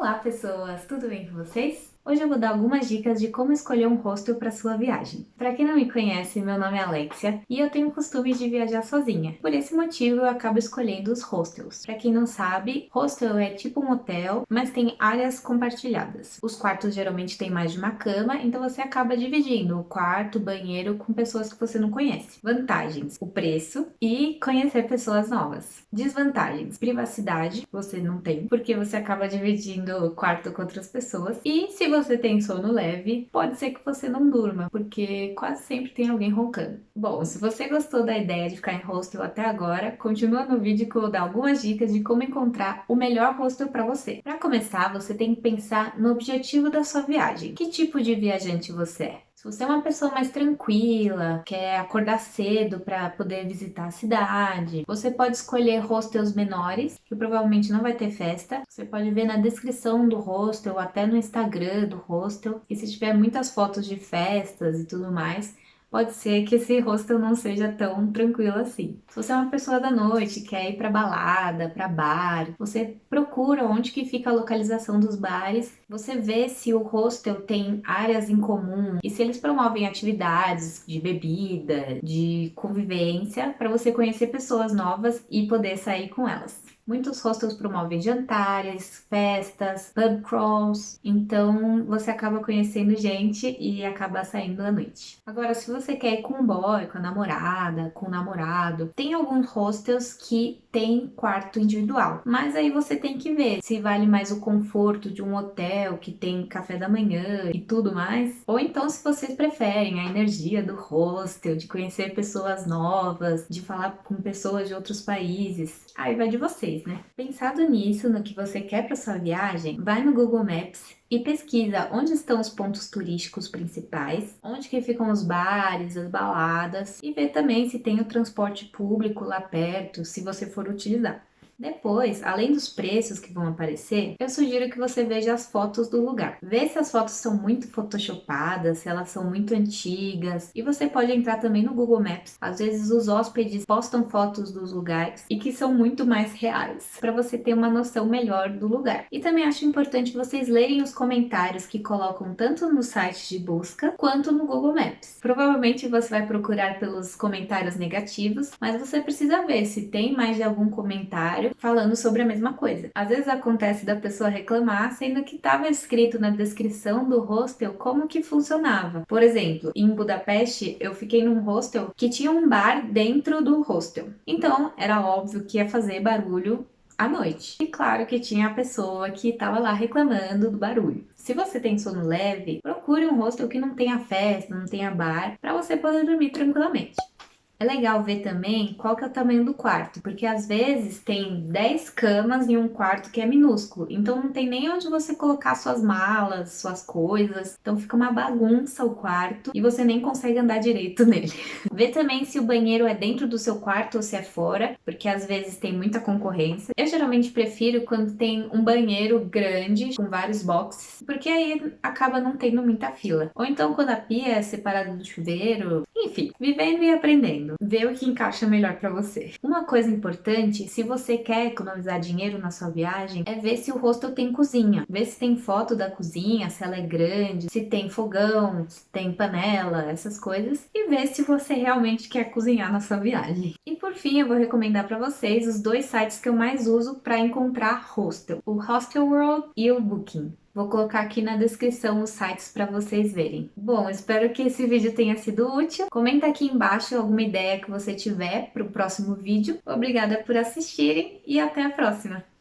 Olá pessoas, tudo bem com vocês? Hoje eu vou dar algumas dicas de como escolher um hostel para sua viagem. Para quem não me conhece, meu nome é Alexia e eu tenho o costume de viajar sozinha. Por esse motivo eu acabo escolhendo os hostels. Para quem não sabe, hostel é tipo um hotel, mas tem áreas compartilhadas. Os quartos geralmente têm mais de uma cama, então você acaba dividindo o quarto, o banheiro com pessoas que você não conhece. Vantagens: o preço e conhecer pessoas novas. Desvantagens: privacidade, você não tem, porque você acaba dividindo o quarto com outras pessoas. E se você tem sono leve, pode ser que você não durma, porque quase sempre tem alguém roncando. Bom, se você gostou da ideia de ficar em hostel até agora, continua no vídeo que eu vou dar algumas dicas de como encontrar o melhor hostel para você. Para começar, você tem que pensar no objetivo da sua viagem. Que tipo de viajante você é? Se você é uma pessoa mais tranquila, quer acordar cedo para poder visitar a cidade, você pode escolher hostels menores, que provavelmente não vai ter festa. Você pode ver na descrição do hostel, até no Instagram do hostel, e se tiver muitas fotos de festas e tudo mais, pode ser que esse hostel não seja tão tranquilo assim. Se você é uma pessoa da noite, quer ir para balada, para bar, você procura onde que fica a localização dos bares, você vê se o hostel tem áreas em comum e se eles promovem atividades de bebida, de convivência, para você conhecer pessoas novas e poder sair com elas. Muitos hostels promovem jantares, festas, pub crawls, então você acaba conhecendo gente e acaba saindo à noite. Agora, se você quer ir com um boy, com a namorada, com o namorado, tem alguns hostels que tem quarto individual, mas aí você tem que ver se vale mais o conforto de um hotel que tem café da manhã e tudo mais, ou então se vocês preferem a energia do hostel, de conhecer pessoas novas, de falar com pessoas de outros países, aí vai de vocês, né? Pensado nisso, no que você quer para sua viagem, vai no Google Maps e pesquisa onde estão os pontos turísticos principais, onde que ficam os bares, as baladas, e vê também se tem o transporte público lá perto, se você for utilizar. Depois, além dos preços que vão aparecer, eu sugiro que você veja as fotos do lugar. Vê se as fotos são muito photoshopadas, se elas são muito antigas. E você pode entrar também no Google Maps. Às vezes os hóspedes postam fotos dos lugares e que são muito mais reais, para você ter uma noção melhor do lugar. E também acho importante vocês lerem os comentários que colocam tanto no site de busca quanto no Google Maps. Provavelmente você vai procurar pelos comentários negativos, mas você precisa ver se tem mais de algum comentário falando sobre a mesma coisa. Às vezes acontece da pessoa reclamar, sendo que estava escrito na descrição do hostel como que funcionava. Por exemplo, em Budapeste, eu fiquei num hostel que tinha um bar dentro do hostel. Então, era óbvio que ia fazer barulho à noite. E claro que tinha a pessoa que estava lá reclamando do barulho. Se você tem sono leve, procure um hostel que não tenha festa, não tenha bar, para você poder dormir tranquilamente. É legal ver também qual que é o tamanho do quarto, porque às vezes tem 10 camas em um quarto que é minúsculo, então não tem nem onde você colocar suas malas, suas coisas, então fica uma bagunça o quarto e você nem consegue andar direito nele. Vê também se o banheiro é dentro do seu quarto ou se é fora, porque às vezes tem muita concorrência. Eu geralmente prefiro quando tem um banheiro grande com vários boxes, porque aí acaba não tendo muita fila. Ou então quando a pia é separada do chuveiro, enfim, vivendo e aprendendo. Vê o que encaixa melhor para você. Uma coisa importante, se você quer economizar dinheiro na sua viagem, é ver se o hostel tem cozinha. Ver se tem foto da cozinha, se ela é grande, se tem fogão, se tem panela, essas coisas. E ver se você realmente quer cozinhar na sua viagem. E por fim, eu vou recomendar para vocês os dois sites que eu mais uso para encontrar hostel: o Hostel World e o Booking. Vou colocar aqui na descrição os sites para vocês verem. Bom, espero que esse vídeo tenha sido útil. Comenta aqui embaixo alguma ideia que você tiver para o próximo vídeo. Obrigada por assistirem e até a próxima!